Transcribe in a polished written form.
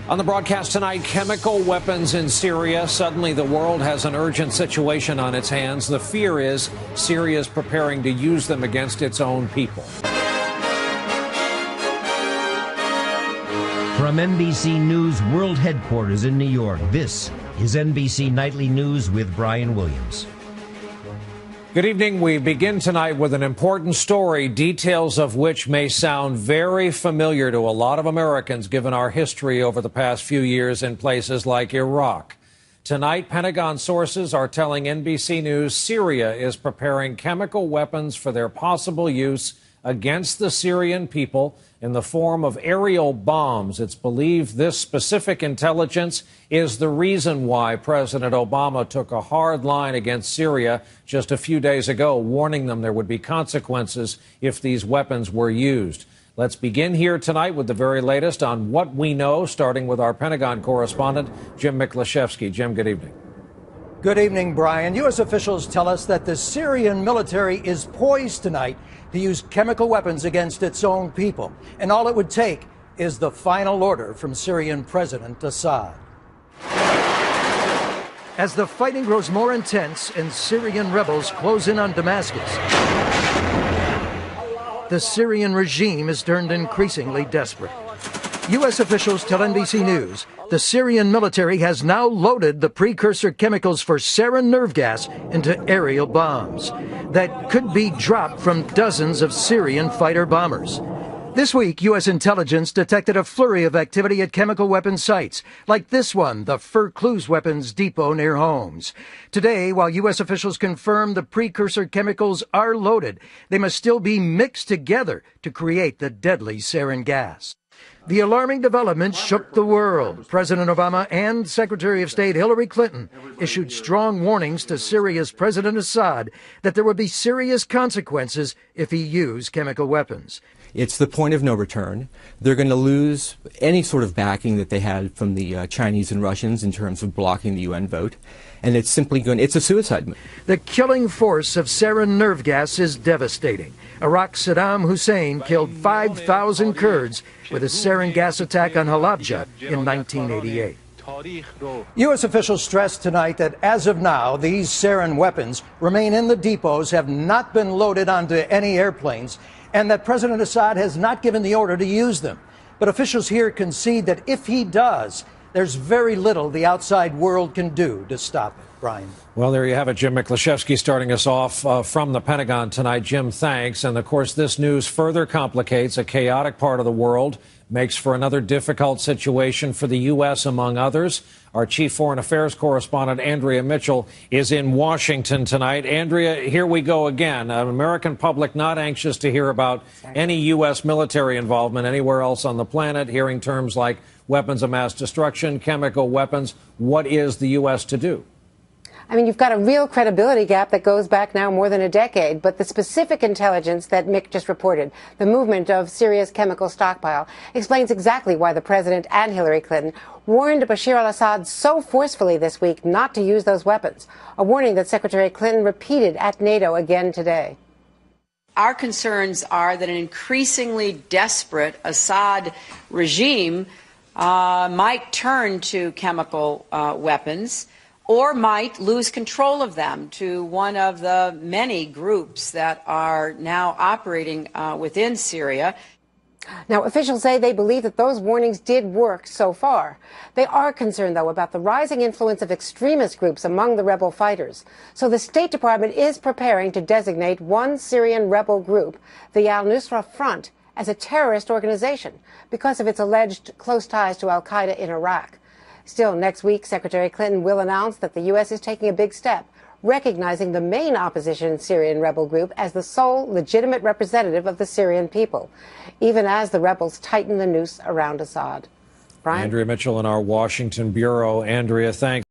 On the broadcast tonight, chemical weapons in Syria. Suddenly, the world has an urgent situation on its hands. The fear is Syria is preparing to use them against its own people. From NBC News World Headquarters in New York, this is NBC Nightly News with Brian Williams. Good evening. We begin tonight with an important story, details of which may sound very familiar to a lot of Americans given our history over the past few years in places like Iraq. Tonight, Pentagon sources are telling NBC News Syria is preparing chemical weapons for their possible use against the Syrian people in the form of aerial bombs. It's believed this specific intelligence is the reason why President Obama took a hard line against Syria just a few days ago, warning them there would be consequences if these weapons were used. Let's begin here tonight with the very latest on what we know, starting with our Pentagon correspondent, Jim Miklaszewski. Jim, good evening. Good evening, Brian. U.S. officials tell us that the Syrian military is poised tonight to use chemical weapons against its own people. And all it would take is the final order from Syrian President Assad. As the fighting grows more intense and Syrian rebels close in on Damascus, the Syrian regime is turned increasingly desperate. U.S. officials tell NBC News the Syrian military has now loaded the precursor chemicals for Sarin Nerve Gas into aerial bombs that could be dropped from dozens of Syrian fighter bombers. This week, U.S. intelligence detected a flurry of activity at chemical weapons sites, like this one, the Fur-Clues weapons depot near Homs. Today, while U.S. officials confirm the precursor chemicals are loaded, they must still be mixed together to create the deadly sarin gas. The alarming development shook the world. President Obama and Secretary of State Hillary Clinton issued strong warnings to Syria's President Assad that there would be serious consequences if he used chemical weapons. It's the point of no return. They're going to lose any sort of backing that they had from the Chinese and Russians in terms of blocking the UN vote. And it's simply it's a suicide move. The killing force of sarin nerve gas is devastating. Iraq's Saddam Hussein killed 5,000 Kurds with a sarin gas attack on Halabja in 1988. U.S. officials stressed tonight that as of now, these sarin weapons remain in the depots, have not been loaded onto any airplanes, and that President Assad has not given the order to use them. But officials here concede that if he does, there's very little the outside world can do to stop it. Brian. Well, there you have it, Jim Miklaszewski starting us off from the Pentagon tonight. Jim, thanks. And, of course, this news further complicates a chaotic part of the world, makes for another difficult situation for the U.S., among others. Our chief foreign affairs correspondent, Andrea Mitchell, is in Washington tonight. Andrea, here we go again. An American public not anxious to hear about any U.S. military involvement anywhere else on the planet, hearing terms like weapons of mass destruction, chemical weapons. What is the U.S. to do? I mean, you've got a real credibility gap that goes back now more than a decade, but the specific intelligence that Mick just reported, the movement of Syria's chemical stockpile, explains exactly why the president and Hillary Clinton warned Bashar al-Assad so forcefully this week not to use those weapons, a warning that Secretary Clinton repeated at NATO again today. Our concerns are that an increasingly desperate Assad regime might turn to chemical weapons, or might lose control of them to one of the many groups that are now operating within Syria. Now, officials say they believe that those warnings did work so far. They are concerned, though, about the rising influence of extremist groups among the rebel fighters. So the State Department is preparing to designate one Syrian rebel group, the al-Nusra Front, as a terrorist organization because of its alleged close ties to al-Qaeda in Iraq. Still, next week, Secretary Clinton will announce that the U.S. is taking a big step, recognizing the main opposition Syrian rebel group as the sole legitimate representative of the Syrian people, even as the rebels tighten the noose around Assad. Brian? Andrea Mitchell in our Washington bureau. Andrea, thanks.